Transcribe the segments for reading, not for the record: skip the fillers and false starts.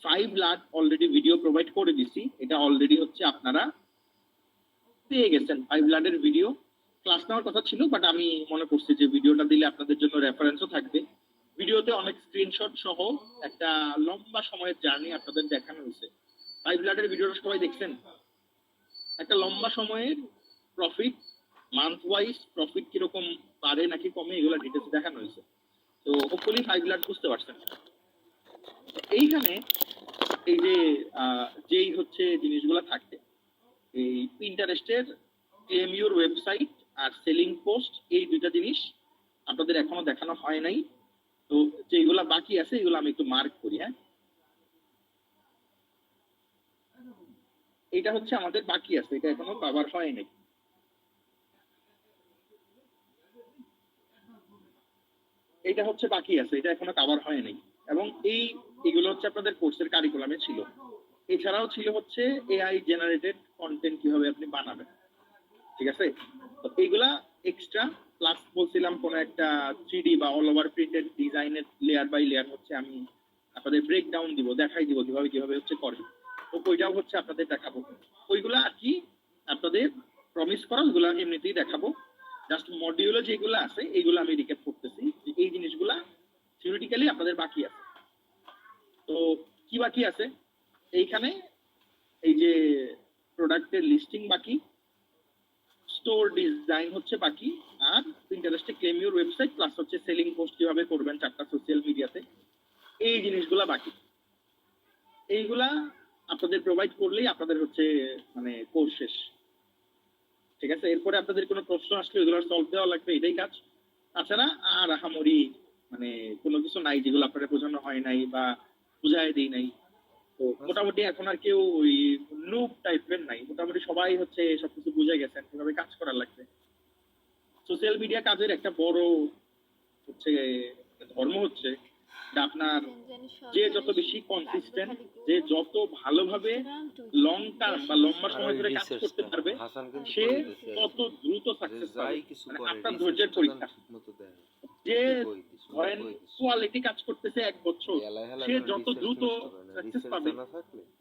5 lakh already video provide করে দিছি। এটা অলরেডি হচ্ছে আপনারা পেয়ে গেছেন। 5 লাখের ভিডিও ক্লাস নেওয়ার কথা ছিল, বাট আমি মনে করছি যে ভিডিওটা দিলে আপনাদের জন্য রেফারেন্সও থাকবে। ভিডিওতে অনেক স্ক্রিনশট সহ একটা লম্বা সময়ের জার্নি আপনাদের দেখানো হয়েছে। 5 লাখের ভিডিওটা সবাই দেখছেন? একটা লম্বা সময়ের প্রফিট, মান্থ ওয়াইজ প্রফিট কিরকম বাড়ে নাকি কমে, এগুলো ডিটেলস দেখানো হয়েছে। তো হোপফুলি 5 লাখ বুঝতে পারছেন। এইখানে এই যে যেই হচ্ছে জিনিসগুলো থাকে, এই পিন্টারেস্টের ক্লেম ইউর ওয়েবসাইট আর সেলিং পোস্ট, এই দুইটা জিনিস আপনাদের এখনো দেখানো হয় নাই। তো যেগুলা বাকি আছে এগুলো আমি একটু মার্ক করি। হ্যাঁ, এটা হচ্ছে আমাদের বাকি আছে, এটা এখনো কভার হয় নাই। এটা হচ্ছে বাকি আছে, এটা এখনো কভার হয় নাই। এবং এগুলো হচ্ছে আপনাদের কোর্সের কারিকুলামে ছিল। এছাড়াও ছিল হচ্ছে এআই জেনারেটেড কন্টেন্ট কিভাবে আপনি বানাবেন, ঠিক আছে? তো এইগুলা এক্সট্রা প্লাস বলছিলাম কোন একটা 3D বা অল ওভার প্রিন্টেড ডিজাইনের লেয়ার বাই লেয়ার হচ্ছে আমি আপনাদের ব্রেকডাউন দিব, দেখাই দিব কিভাবে কিভাবে হচ্ছে করে। তো ওইটাও হচ্ছে আপনাদের দেখাবো। ওইগুলা আর কি আপনাদের প্রমিস করা, ওইগুলা এমনিতেই দেখাবো। জাস্ট মডিউলে যেগুলো আছে এইগুলো আমি রিক্যাপ করতেছি, এই জিনিসগুলা থিওরিটিক্যালি আপনাদের বাকি আছে। তো কি বাকি আছে এইখানে? এই যে প্রোডাক্টের লিস্টিং বাকি, স্টোর ডিজাইন হচ্ছে বাকি, আর পিন্টারেস্টে ক্লেম ইউর ওয়েবসাইট প্লাস হচ্ছে সেলিং পোস্ট কিভাবে করবেন 4টা সোশ্যাল মিডিয়াতে, এই জিনিসগুলা বাকি। এইগুলা আপনাদের প্রোভাইড করলেই আপনাদের হচ্ছে মানে কোর্স শেষ, ঠিক আছে? এরপরে আপনাদের কোনো প্রশ্ন আসলে এগুলো সলভ দেওয়া লাগবে, এটাই কাজ। তাছাড়া আর আহামরি মানে কোনো কিছু নাই যেগুলো আপনাদের বোঝানো হয় নাই বা বুঝাই দিই নাই। তো মোটামুটি এখন আর কেউ ওই নুব টাইপের নাই, মোটামুটি সবাই হচ্ছে সবকিছু বুঝে গেছেন কিভাবে কাজ করা লাগবে। সোশ্যাল মিডিয়া কাজের একটা বড় হচ্ছে ধর্ম হচ্ছে আপনার যে যত বেশি কনসিস্টেন্ট, যে যত ভালোভাবে লং টার্ম বা লম্বা সময় ধরে কাজ করতে পারবে, সে তত দ্রুত সাকসেস পাবে। মানে আপনার ধৈর্যের পরীক্ষা। যে ধরেন কোয়ালিটি কাজ করতেছে 1 বছর, সে যত দ্রুত সাকসেস পাবে,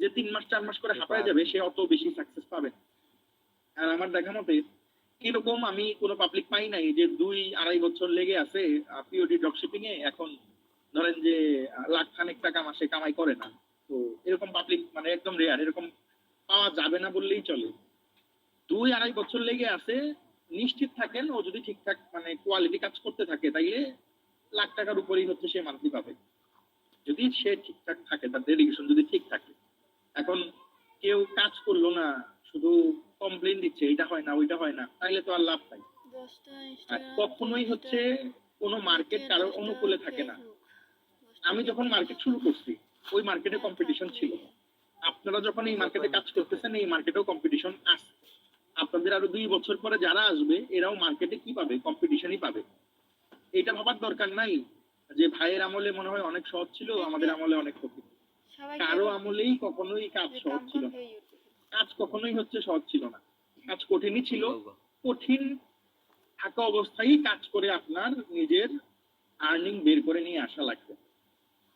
যে 3 মাস 4 মাস করে হাঁপায় যাবে, সে অত বেশি সাকসেস পাবে। আর আমার দেখা মতে এরকম আমি কোনো পাবলিক পাই নাই যে 2-2.5 বছর লেগে আছে পিওডি ড্রপশিপিং এ, এখন ধরেন যে লাখ খানেক টাকা মাসে কামাই করে না। তো এরকম পাবলিক মানে একদম রেয়ার, এরকম পাওয়া যাবে না বললেই চলে। 2-2.5 বছর লেগে আছে, নিশ্চিত থাকেন ও যদি ঠিকঠাক মানে কোয়ালিটি কাজ করতে থাকে তাইলে লাখ টাকার উপরেই হচ্ছে সে মান্থলি পাবে, যদি সে ঠিকঠাক থাকে, তার ডেডিকেশন যদি ঠিক থাকে। এখন কেউ কাজ করলো না, শুধু কমপ্লেন দিচ্ছে এটা হয় না ওইটা হয় না, তাইলে তো আর লাভ নাই। আর কখনোই হচ্ছে কোনো মার্কেট কারোর অনুকূলে থাকে না। আমি যখন মার্কেট শুরু করছি ওই মার্কেটে কম্পিটিশন ছিল, আপনারা যখন এই মার্কেটে কাজ করতেছেন এই মার্কেটেও কম্পিটিশন আছে। আপনাদের আরো 2 বছর পরে যারা আসবে এরাও মার্কেটে কি পাবে? কম্পিটিশনই পাবে। এটা ভাবার দরকার নাই যে ভাইয়ের আমলে মনে হয় অনেক সহজ ছিল, আমাদের আমলে অনেক কঠিন। কারো আমলেই কখনোই কাজ সহজ ছিল না, কাজ কখনোই হচ্ছে সহজ ছিল না, কাজ কঠিনই ছিল। কঠিন থাকা অবস্থায় কাজ করে আপনার নিজের আর্নিং বের করে নিয়ে আসা লাগবে।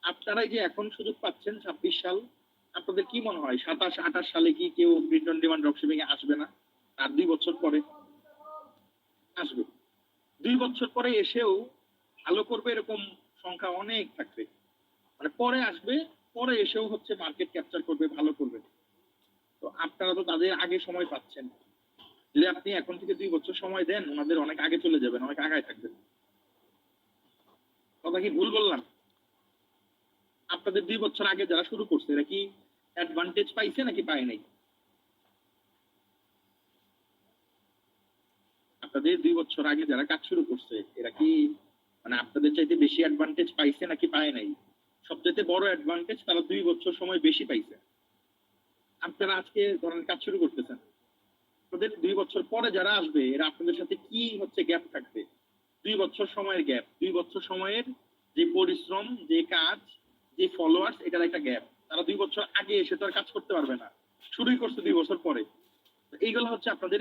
আপনারা যে এখন সুযোগ পাচ্ছেন 26 সাল, আপনাদের কি মনে হয় 27-28 সালে কি কেউ প্রিন্ট অন ডিমান্ড ড্রপশিপিং এ আসবে না? আর 2 বছর পরে আসবে। 2 বছর পরে এসেও ভালো করবে এরকম সংখ্যা অনেক থাকবে। মানে পরে আসবে, পরে এসেও হচ্ছে মার্কেট ক্যাপচার করবে, ভালো করবে। তো আপনারা তো তাদের আগে সময় পাচ্ছেন। যদি আপনি এখন থেকে 2 বছর সময় দেন, ওনাদের অনেক আগে চলে যাবেন, অনেক আগায় থাকবেন। কথা কি ভুল বললাম? আপনাদের 2 বছর আগে যারা শুরু করছে এরা কি অ্যাডভান্টেজ পাইছে নাকি পায় নাই? আপনাদের 2 বছর আগে যারা কাজ শুরু করছে এরা কি মানে আপনাদের চাইতে বেশি অ্যাডভান্টেজ পাইছে নাকি পায় নাই? সবচেয়ে বড় অ্যাডভান্টেজ তারা 2 বছর সময় বেশি পাইছে। আপনারা আজকে ধরেন কাজ শুরু করতেছেন, আপনাদের 2 বছর পরে যারা আসবে এরা আপনাদের সাথে কি হচ্ছে গ্যাপ থাকবে? 2 বছর সময়ের গ্যাপ, 2 বছর সময়ের যে পরিশ্রম, যে কাজ, যে ফলোয়ার্স, এটার একটা গ্যাপ। তারা 2 বছর আগে এসে তো আর কাজ করতে পারবে না, শুরুই করছে 2 বছর পরে। এইগুলো হচ্ছে আপনাদের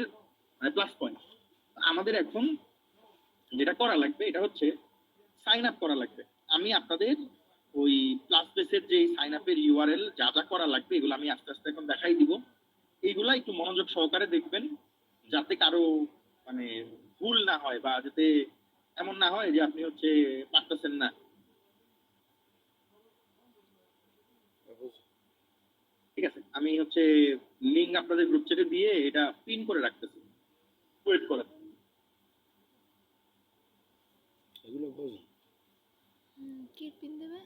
প্লাস পয়েন্ট। আমাদের এখন যেটা করা লাগবে এটা হচ্ছে সাইন আপ করা লাগবে। আমি আপনাদের ওই প্লাস বেসের যে সাইন আপের ইউআরএল যা যা করা লাগবে এগুলো আমি আস্তে আস্তে এখন দেখাই দিব। এইগুলা একটু মনোযোগ সহকারে দেখবেন, যাতে কারো মানে ভুল না হয় বা যাতে এমন না হয় যে আপনি হচ্ছে পারতেছেন না। ঠিক আছে, আমি হচ্ছে লিঙ্ক আপনাদের গ্রুপ চ্যাটে দিয়ে এটা পিন করে রাখতেছি, ওয়েট করেন। এগুলো বোঝ কি পিন দেবে?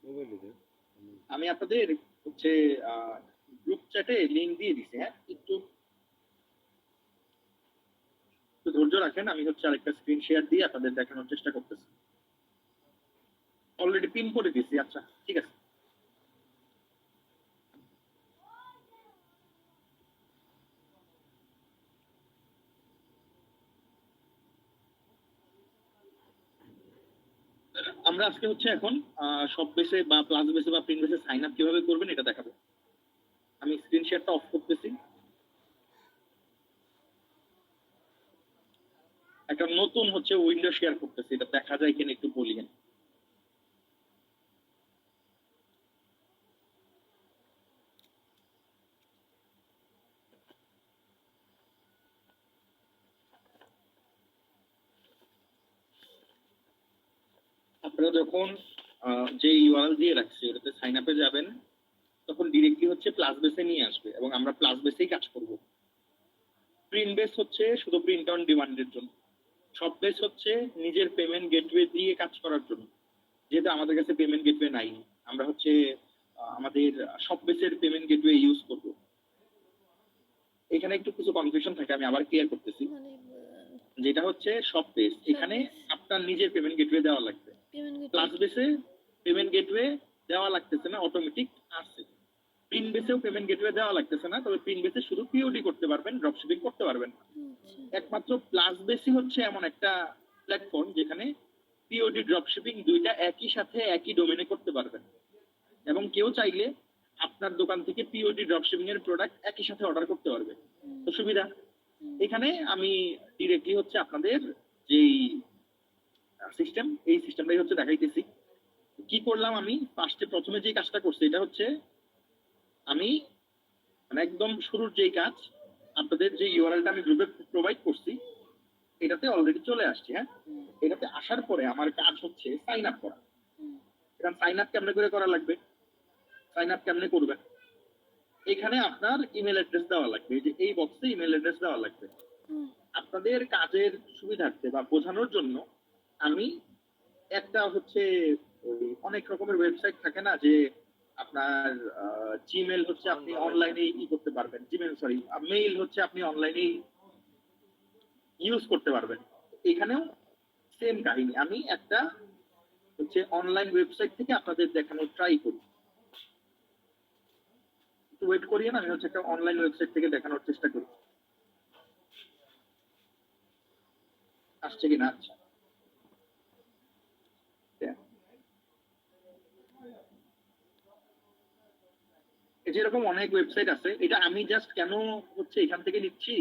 মোবাইলে দে। আমি আপনাদের হচ্ছে গ্রুপ চ্যাটে লিঙ্ক দিয়ে দিছি। হ্যাঁ, একটু একটু ধৈর্য রাখেন, আমি হচ্ছে আরেকটা স্ক্রিন শেয়ার দিয়ে আপনাদের দেখানোর চেষ্টা করতেছি। অলরেডি পিন করে দিছি। আচ্ছা, ঠিক আছে। আমরা আজকে হচ্ছে এখন সব বেসে বা প্লাস বেসে বা প্রিন্ট বেসে সাইন আপ কিভাবে করবেন এটা দেখাবো। আমি স্ক্রিন শেয়ারটা অফ করতেছি। একটা নতুন হচ্ছে উইন্ডো শেয়ার করতেছি, এটা দেখা যায় কিনা একটু বলিয়েন। আপনারা যখন যে ইউআরএল দিয়ে রাখছি ওটাতে সাইন আপে যাবেন, তখন ডিরেক্টলি হচ্ছে প্লাস বেসে নিয়ে আসবে এবং আমরা প্লাস বেসেই কাজ করব। প্রিন্ট বেস হচ্ছে শুধু প্রিন্ট অন ডিমান্ডের জন্য, সব বেস হচ্ছে নিজের পেমেন্ট গেটওয়ে দিয়ে কাজ করার জন্য। যেহেতু আমাদের কাছে পেমেন্ট গেটওয়ে নাই, আমরা হচ্ছে আমাদের সব বেসের পেমেন্ট গেটওয়ে ইউজ করব। এখানে একটু কিছু কনফিউশন থাকে, আমি আবার ক্লিয়ার করতেছি। মানে যেটা হচ্ছে সব বেস, এখানে আপনার নিজের পেমেন্ট গেটওয়ে দেওয়া লাগবে। প্লাস বেসে পেমেন্ট গেটওয়ে দেওয়া লাগতেছে না, অটোমেটিক আসছে। প্রিন্ট বেসেও পেমেন্ট গেটওয়ে দেওয়া লাগতেছে না, তবে প্রিন্ট বেসে শুধু পিওডি করতে পারবেন, ড্রপশিপিং করতে পারবেন না। একমাত্র প্লাস বেসই হচ্ছে এমন একটা প্ল্যাটফর্ম যেখানে পিওডি ড্রপশিপিং দুইটা একই সাথে একই ডোমেনে করতে পারবেন, এবং কেউ চাইলে আপনার দোকান থেকে পিওডি ড্রপশিপিং এর প্রোডাক্ট একই সাথে অর্ডার করতে পারবে। তো সুবিধা এখানে আমি ডিরেক্টলি হচ্ছে আপনাদের যেই সিস্টেম, এই সিস্টেমটাই হচ্ছে দেখাইতেছি। কি করলাম, আমি ফার্স্টে প্রথমে যে কাজটা করছি এটা হচ্ছে আমি মানে একদম শুরুর যেই কাজ, আপনাদের যে ইউআরএলটা আমি গ্রুপে প্রোভাইড করছি এটাতে অলরেডি চলে আসছে। হ্যাঁ, এটাতে আসার পরে আমার কাজ হচ্ছে সাইন আপ করা। এখন সাইন আপ কেমনে করে করা লাগবে, সাইন আপ কেমনে করবেন, এখানে আপনার ইমেল অ্যাড্রেস দেওয়া লাগবে, যে এই বক্সে ইমেল অ্যাড্রেস দেওয়া লাগবে। আপনাদের কাজের সুবিধার্থে বা বোঝানোর জন্য আমি একটা হচ্ছে অনেক রকমের ওয়েবসাইট থাকে না, যে আপনার জিমেল হচ্ছে আপনি অনলাইনে ই করতে পারবেন, জিমেল সরি মেইল হচ্ছে আপনি অনলাইনে ইউজ করতে পারবেন। এখানেও সেম কাহিনী, আমি একটা হচ্ছে অনলাইন ওয়েবসাইট থেকে আপনাদের দেখানোর ট্রাই করি। একটু ওয়েট করিয়ে না, আমি হচ্ছে একটা অনলাইন ওয়েবসাইট থেকে দেখানোর চেষ্টা করি আসছে কিনা। আচ্ছা, যেরকম অনেক ওয়েবসাইট আছে, এটা আমি জাস্ট কেন হচ্ছে এখান থেকে নিচ্ছি,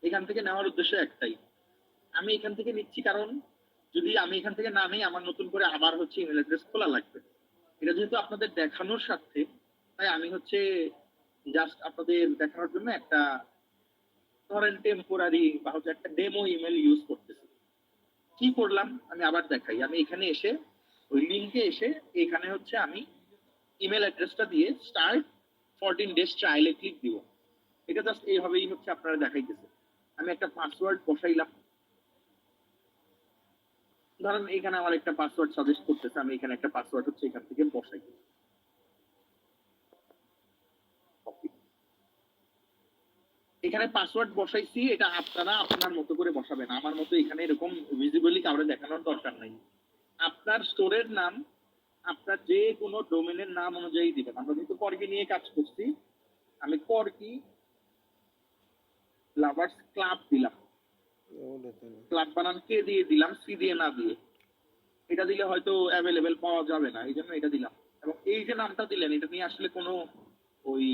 এখান থেকে নেওয়ার উদ্দেশ্য একটাই, আমি এখান থেকে নিচ্ছি কারণ যদি আমি এখান থেকে না নিই আমার নতুন করে আবার হচ্ছে ইমেল অ্যাড্রেস খোলা লাগবে। এটা যেহেতু আপনাদের দেখানোর স্বার্থে, তাই আমি হচ্ছে জাস্ট আপনাদের দেখানোর জন্য একটা ধরেন টেম্পোরারি বা হচ্ছে একটা ডেমো ইমেল ইউজ করতেছি। কি করলাম আমি আবার দেখাই, আমি এখানে এসে ওই লিঙ্কে এসে এখানে হচ্ছে আমি ইমেল অ্যাড্রেসটা দিয়ে স্টার্ট 14 ডেজ ট্রায়ালে ক্লিক দিব। এটা জাস্ট এইভাবেই হচ্ছে আপনারা দেখাইতেছে। আমি একটা পাসওয়ার্ড বসাইলাম, ধরেন এখানে আমার একটা পাসওয়ার্ড সাজেস্ট করতেছে, আমি এখানে একটা পাসওয়ার্ড হচ্ছে এখান থেকে বসাই। এখানে পাসওয়ার্ড বসাইছি, এটা আপনারা আপনার মতো করে বসাবেন, আমার মতো এখানে এরকম ভিজিবলি কাউরে দেখানোর দরকার নাই। আপনার স্টোরের নাম আপনার যে কোনো ডোমেনের নাম অনুযায়ী দিবেন। আমরা যেহেতু করকি নিয়ে কাজ করছি, আমি করকি লাভার্স ক্লাব দিলাম, ক্লাব বানান কে দিয়ে দিলাম, সি দিয়ে না দিয়ে। এটা দিলে হয়তো অ্যাভেলেবেল পাওয়া যাবে না, এই জন্য এটা দিলাম। এবং এই যে নামটা দিলেন এটা নিয়ে আসলে কোনো ওই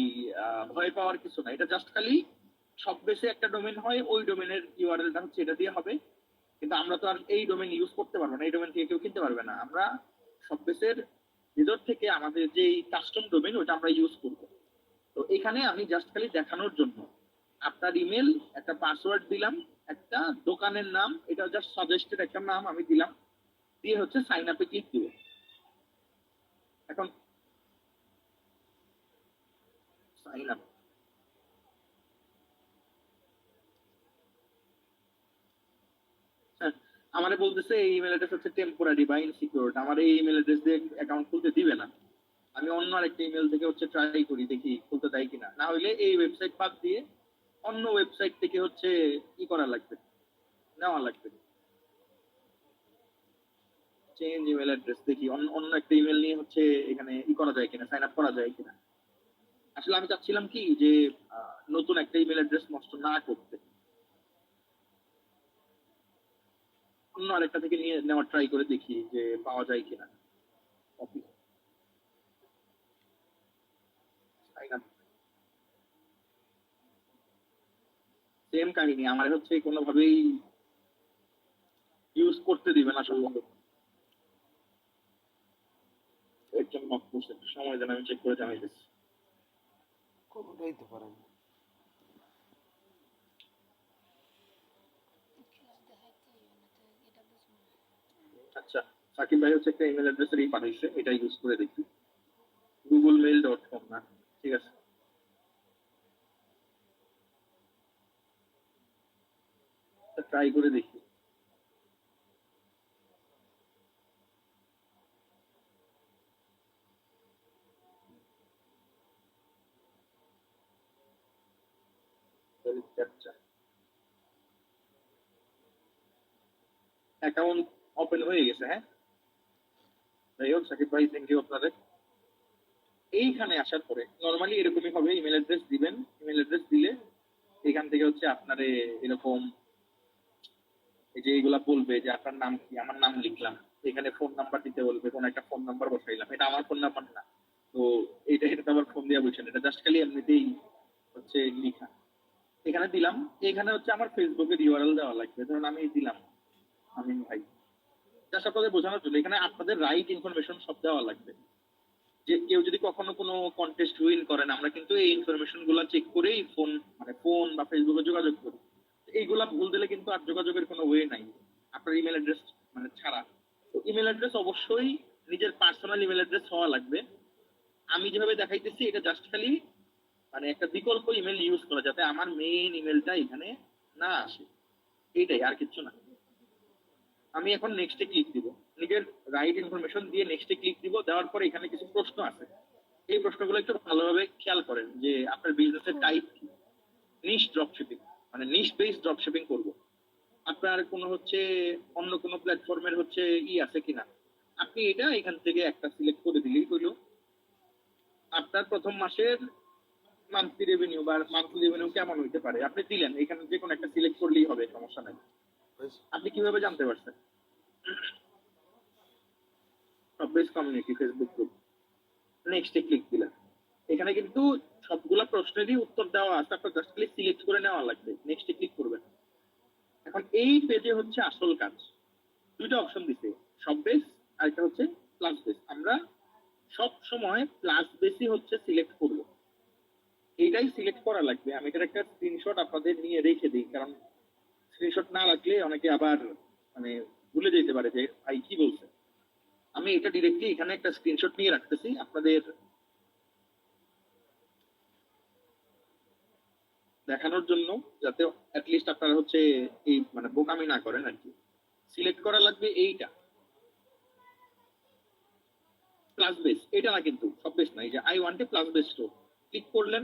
ভয় পাওয়ার কিছু না, এটা জাস্ট খালি সব বেশি একটা ডোমেন হয়, ওই ডোমেনের ইউআরএলটা হচ্ছে এটা দিয়ে হবে। কিন্তু আমরা তো আর এই ডোমেন ইউজ করতে পারবো না, এই ডোমেন থেকে কেউ কিনতে পারবে না। আমরা শপবেসের ভিতর থেকে আমাদের যে কাস্টম ডোমেন ওটা আমরা ইউজ করব। তো এখানে আমি জাস্ট খালি দেখানোর জন্য আপনার ইমেল, একটা পাসওয়ার্ড দিলাম, একটা দোকানের নাম, এটা জাস্ট সাজেস্টেড একটা নাম আমি দিলাম, দিয়ে হচ্ছে সাইন আপে ক্লিক দিব। এখন সাইন আপ, আমারে বলতেছে এই ইমেল অ্যাড্রেস হচ্ছে টেম্পোরারি বা ইনসিকিউর, আমার এই ইমেল অ্যাড্রেস দিয়ে অ্যাকাউন্ট খুলতে দিবে না। আমি অন্য আরেকটা ইমেল থেকে হচ্ছে ট্রাই করি, দেখি খুলতে দেয় কিনা। না হইলে এই ওয়েবসাইট বাদ দিয়ে অন্য ওয়েবসাইট থেকে হচ্ছে ই করা লাগবে, নেওয়া লাগবে। চেঞ্জ ইমেল অ্যাড্রেস, দেখি অন্য অন্য একটা ইমেল নিয়ে হচ্ছে এখানে ই করা যায় কিনা, সাইন আপ করা যায় কিনা। আসলে আমি চাচ্ছিলাম কি যে নতুন একটা ইমেল অ্যাড্রেস নষ্ট না করতে, অন্য আরেকটা থেকে নিয়ে নেওয়ার ট্রাই করে দেখি যে পাওয়া যায় কিনা। কপি, সাইন আপ, সেম কাহিনী। আমার হচ্ছে কোনোভাবেই ইউজ করতে দিবে না সম্ভবত, এর জন্য নক করছে। সময় দেন, আমি চেক করে জানাই দিচ্ছি। কোনোটাই তো পারেন। আচ্ছা, সাকিব ভাই হচ্ছে একটা ইমেল অ্যাড্রেসের এই পাঠাইছে, এটা ইউজ করে দেখি। googlemail.com না, ঠিক আছে। ট্রাই করে দেখি। অ্যাকাউন্ট ওপেন হয়ে গেছে, হ্যাঁ। যাই হোক সাকিব ভাই, থ্যাংক ইউ আপনাদের। এইখানে আসার পরে নর্মালি এরকমই হবে, ইমেল অ্যাড্রেস দিবেন। ইমেল অ্যাড্রেস দিলে এখান থেকে হচ্ছে আপনারে এরকম এই যে এইগুলা বলবে যে আপনার নাম কি, আমার নাম লিখলাম, এখানে ফোন নাম্বার দিতে বলবে, কোন একটা ফোন নাম্বার বসাইলাম, এটা আমার ফোন নাম্বার না। তো এটা আবার ফোন দিয়ে বলছেন, এটা জাস্ট খালি এমনিতেই হচ্ছে লিখা। এখানে দিলাম, এখানে হচ্ছে আমার ফেসবুকের ইউআরএল দেওয়া লাগবে, ধরুন আমি দিলাম আমিন ভাই। জাস্ট আপনাদের বোঝানোর জন্য এখানে আপনাদের রাইট ইনফরমেশন সব দেওয়া লাগবে। যে কেউ যদি কখনো কোনো কন্টেস্ট উইন করেন, আমরা কিন্তু এই ইনফরমেশন গুলা চেক করেই ফোন মানে ফোন বা ফেসবুকে যোগাযোগ করি। এইগুলা ভুল দিলে কিন্তু আর যোগাযোগের কোনো ওয়ে নাই আপনার ইমেল অ্যাড্রেস মানে ছাড়া। তো ইমেল অ্যাড্রেস অবশ্যই নিজের পার্সোনাল ইমেল অ্যাড্রেস হওয়া লাগবে। আমি যেভাবে দেখাইতেছি এটা জাস্ট খালি মানে একটা বিকল্প ইমেল ইউজ করা, যাতে আমার মেইন ইমেলটা এখানে না আসে, এইটাই, আর কিচ্ছু না। আমি এখন নেক্সটে ক্লিক দিব, নিজের রাইট ইনফরমেশন দিয়ে নেক্সটে ক্লিক দিব। দেওয়ার পরে এখানে কিছু প্রশ্ন আছে, এই প্রশ্নগুলো একটু ভালোভাবে খেয়াল করেন যে আপনার বিজনেসের টাইপ কি। নিশ ড্রপশিপিং, মানে নিশ বেস ড্রপশিপিং করব, আপনার কোনো হচ্ছে অন্য কোনো প্ল্যাটফর্মের হচ্ছে ই আছে কিনা। আপনি এটা এখান থেকে একটা সিলেক্ট করে দিলেই হলো। আপনার প্রথম মাসের মান্থলি রেভিনিউ বা মান্থলি রেভিনিউ কেমন হইতে পারে আপনি দিলেন, এখানে যে কোনো একটা সিলেক্ট করলেই হবে, সমস্যা নাই। আপনি কিভাবে জানতে পারছেন? সববেস কমিউনিটি ফেসবুক গ্রুপ, নেক্সটে ক্লিক দিলাম। এখানে কিন্তু সবগুলা প্রশ্নেরই উত্তর দেওয়া আছে, আপনার জাস্ট খালি সিলেক্ট করে নেওয়া লাগবে, নেক্সটে ক্লিক করবেন। এখন এই পেজে হচ্ছে আসল কাজ, দুইটা অপশন দিছে, সব বেস আর একটা হচ্ছে প্লাস বেস। আমরা সব সময় প্লাস বেসই হচ্ছে সিলেক্ট করব, এইটাই সিলেক্ট করা লাগবে। আমি এটার একটা স্ক্রিনশট আপনাদের নিয়ে রেখে দিই, কারণ স্ক্রিনশট না রাখলে অনেকে আবার মানে ভুলে যেতে পারে যে ভাই কি বলছে। আমি এটা ডিরেক্টলি এখানে একটা স্ক্রিনশট নিয়ে রাখতেছি আপনাদের দেখানোর জন্য, যাতে অ্যাটলিস্ট আপনারা হচ্ছে এই মানে বোকামি না করেন আর কি। সিলেক্ট করা লাগবে এইটা, প্লাস বেস, এটা না কিন্তু সব বেস না। এই যে I want a plus base store click করলেন,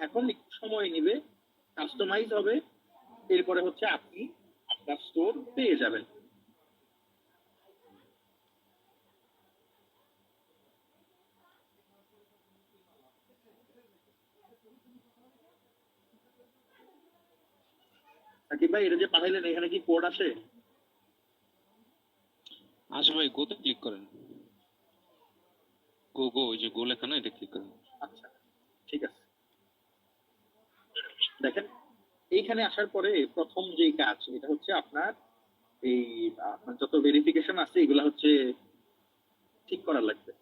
এখন একটু সময় নিবে, কাস্টমাইজ হবে, এরপরে হচ্ছে আপনি আপনার স্টোর পেয়ে যাবেন। সাকিব ভাই, এটা যে পাঠাইলেন এখানে কি কোড আসে? আচ্ছা ভাই, গোতে ক্লিক করেন। গো গো, ওই যে গো লেখা না, এটা ক্লিক করেন। আচ্ছা, ঠিক আছে। দেখেন, এইখানে আসার পরে প্রথম যে কাজ এটা হচ্ছে আপনার এই আপনার যত ভেরিফিকেশন আছে এগুলা হচ্ছে করা লাগবে।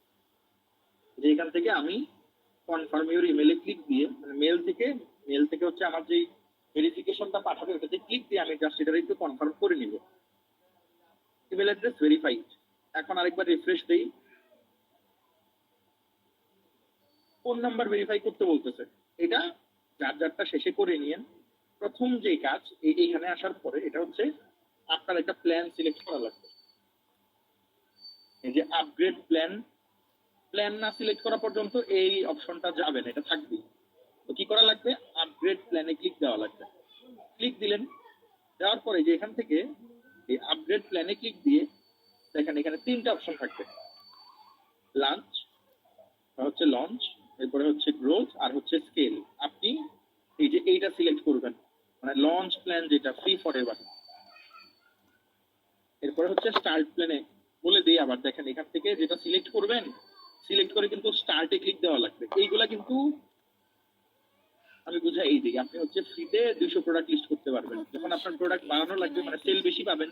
যে এখান থেকে আমি কনফার্ম ইউর ইমেলে ক্লিক দিয়ে, মানে মেল থেকে হচ্ছে আমার যেই ভেরিফিকেশনটা পাঠাবে ওটাতে ক্লিক দিয়ে আমি জাস্ট এটা একটু কনফার্ম করে নিব। Email address verified. এখন আরেকবার রিফ্রেশ দেই, ফোন নাম্বার ভেরিফাই করতে বলতেছে। এটা যার যারটা শেষে করে নিয়েন। প্রথম যে কাজ এইখানে আসার পরে এটা হচ্ছে আপনার একটা প্ল্যান সিলেক্ট করা লাগবে। এই যে আপগ্রেড প্ল্যান না সিলেক্ট করা পর্যন্ত এই অপশনটা যাবে না, এটা থাকবে। তো কি করা লাগবে, আপগ্রেড প্ল্যানে ক্লিক দেওয়া লাগবে। ক্লিক দিলেন, দেওয়ার পরে যে এখান থেকে এই আপগ্রেড প্ল্যানে ক্লিক দিয়ে দেখেন এখানে তিনটা অপশন থাকবে, লঞ্চ, এরপরে হচ্ছে গ্রোথ, আর হচ্ছে স্কেল। আপনি এই যে এইটা সিলেক্ট করবেন, মানে লঞ্চ প্ল্যান যেটা ফ্রি ফর এভার। এরপরে হচ্ছে স্টার্ট প্ল্যানে বলে দিই আবার, দেখেন এখান থেকে যেটা সিলেক্ট করবেন, সিলেক্ট করে কিন্তু স্টার্টে ক্লিক দেওয়া লাগবে। এইগুলা কিন্তু আমি বুঝাই দিই, আপনি হচ্ছে ফ্রিতে 200 প্রোডাক্ট লিস্ট করতে পারবেন। যখন আপনার প্রোডাক্ট বাড়ানো লাগবে, মানে সেল বেশি পাবেন,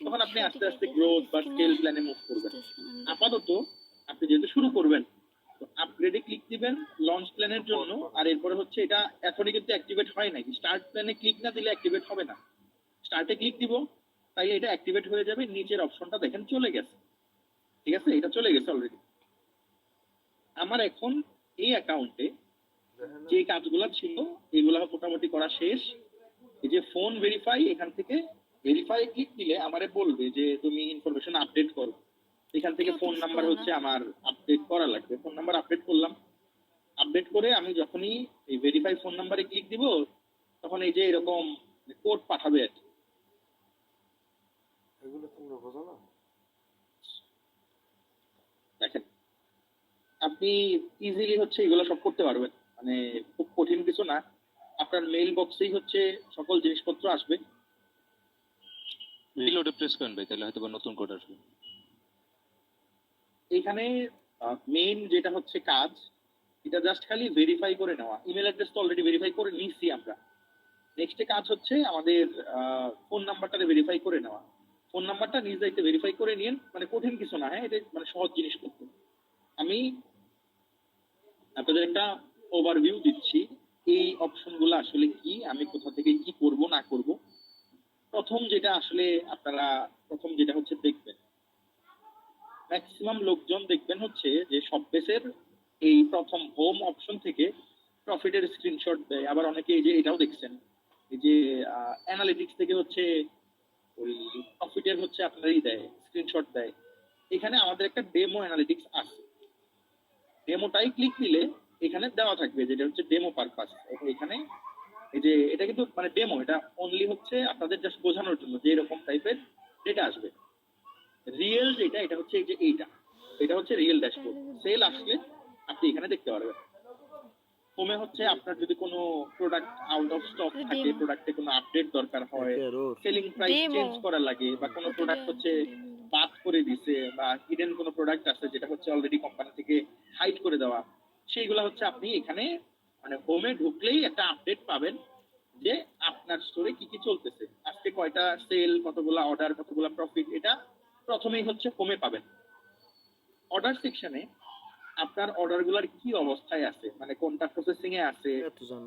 তখন আপনি আস্তে আস্তে গ্রোথ বা স্কেল প্ল্যানে মুভ করবেন। আপাতত আপনি যেহেতু শুরু করবেন, তো আপগ্রেডে ক্লিক দিবেন লঞ্চ প্ল্যানের জন্য। আর এরপরে হচ্ছে এটা এখনই কিন্তু অ্যাক্টিভেট হয় নাই, স্টার্ট প্ল্যানে ক্লিক না দিলে অ্যাক্টিভেট হবে না। স্টার্টে ক্লিক দিব, তাই এটা অ্যাক্টিভেট হয়ে যাবে। নিচের অপশনটা দেখেন চলে গেছে, ঠিক আছে, এটা চলে গেছে অলরেডি। আমার এখন এই অ্যাকাউন্টে যে কাজগুলো ছিল এগুলা মোটামুটি করা শেষ। এই যে ফোন ভেরিফাই, এখান থেকে ভেরিফাই ক্লিক দিলে আমারে বলবে যে তুমি ইনফরমেশন আপডেট করো। এখান থেকে ফোন নাম্বার হচ্ছে আমার আপডেট করা লাগবে। ফোন নাম্বার আপডেট করলাম, আপডেট করে আমি যখনই এই ভেরিফাই ফোন নাম্বারে ক্লিক দিব, তখন এই যে এরকম কোড পাঠাবে আর কি। এগুলো তোমরা বোঝো না? দেখেন আপনি ইজিলি হচ্ছে এগুলো সব করতে পারবেন, মানে খুব কঠিন কিছু না। আপনার মেইল বক্সেই হচ্ছে সকল জিনিসপত্র আসবে। রিলোডে প্রেস করেন ভাই, তাহলে হয়তো বা নতুন কোড আসবে। এখানে মেইন যেটা হচ্ছে কাজ, এটা জাস্ট খালি ভেরিফাই করে নেওয়া। ইমেল অ্যাড্রেস তো অলরেডি ভেরিফাই করে নিয়েছি আমরা। নেক্সট কাজ হচ্ছে আমাদের ফোন নাম্বারটা ভেরিফাই করে নেওয়া। ফোন নাম্বারটা নিজ দায়িত্বে ভেরিফাই করে নিন, মানে কঠিন কিছু না। হ্যাঁ, এটা মানে সহজ জিনিসপত্র। আমি আপনাদের একটা ওভারভিউ দিচ্ছি, এই অপশনগুলো আসলে কি, আমি কোথা থেকে কি করব না করব। প্রথম যেটা আসলে আপনারা যেটা হচ্ছে দেখবেন, ম্যাক্সিমাম লোকজন দেখবেন হচ্ছে যে শপবেসের এই প্রথম হোম অপশন থেকে প্রফিটের স্ক্রিনশট দেয়। আবার অনেকে এই যে এটাও দেখছেন, এই যে অ্যানালিটিক্স থেকে হচ্ছে ওই প্রফিটের হচ্ছে আপনারই দেয়, স্ক্রিনশট দেয়। এখানে আমাদের একটা ডেমো অ্যানালিটিক্স আছে, ডেমোটাই ক্লিক দিলে এখানে দেওয়া থাকবে যেটা হচ্ছে ডেমো পারপাস। এখানে এই যে এটা কিন্তু মানে ডেমো, এটা অনলি হচ্ছে আপনাদের জাস্ট বোঝানোর জন্য যে এরকম টাইপের ডেটা আসবে। রিয়েল যেটা, এটা হচ্ছে এই যে এটা হচ্ছে রিয়েল ড্যাশবোর্ড। সেল আসলে আপনি এখানে দেখতে পারবেন। হোমে হচ্ছে আপনার যদি কোনো প্রোডাক্ট আউট অফ স্টক থাকে, প্রোডাক্টে কোনো আপডেট দরকার হয়, সেলিং প্রাইস চেঞ্জ করা লাগে, বা কোনো প্রোডাক্ট হচ্ছে বাদ করে দিছে, বা হিডেন কোনো প্রোডাক্ট আছে যেটা হচ্ছে অলরেডি কোম্পানি থেকে হাইড করে দেওয়া, সেইগুলো হচ্ছে আপনি এখানে মানে হোমে ঢুকলেই একটা আপডেট পাবেন যে আপনার স্টোরে কি কি চলতেছে, আজকে কয়টা সেল, কতগুলা অর্ডার, কতগুলা প্রফিট। এটা প্রথমেই হচ্ছে হোমে পাবেন। অর্ডার সেকশনে আপনার অর্ডার গুলার কি অবস্থায় আছে, মানে কোনটা প্রসেসিং এ আছে,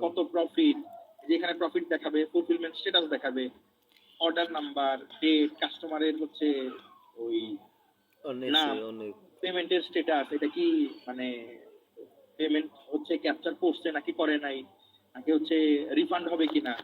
কত প্রফিট, যেখানে প্রফিট দেখাবে, ফুলফিলমেন্ট স্ট্যাটাস দেখাবে, অর্ডার নাম্বার, ডেট, কাস্টমারের হচ্ছে ওই নাম, পেমেন্টের স্ট্যাটাস, এটা কি মানে পেমেন্ট হচ্ছে ক্যাপচার করছে নাকি করে নাই, নাকি হচ্ছে রিফান্ড হবে কিনা,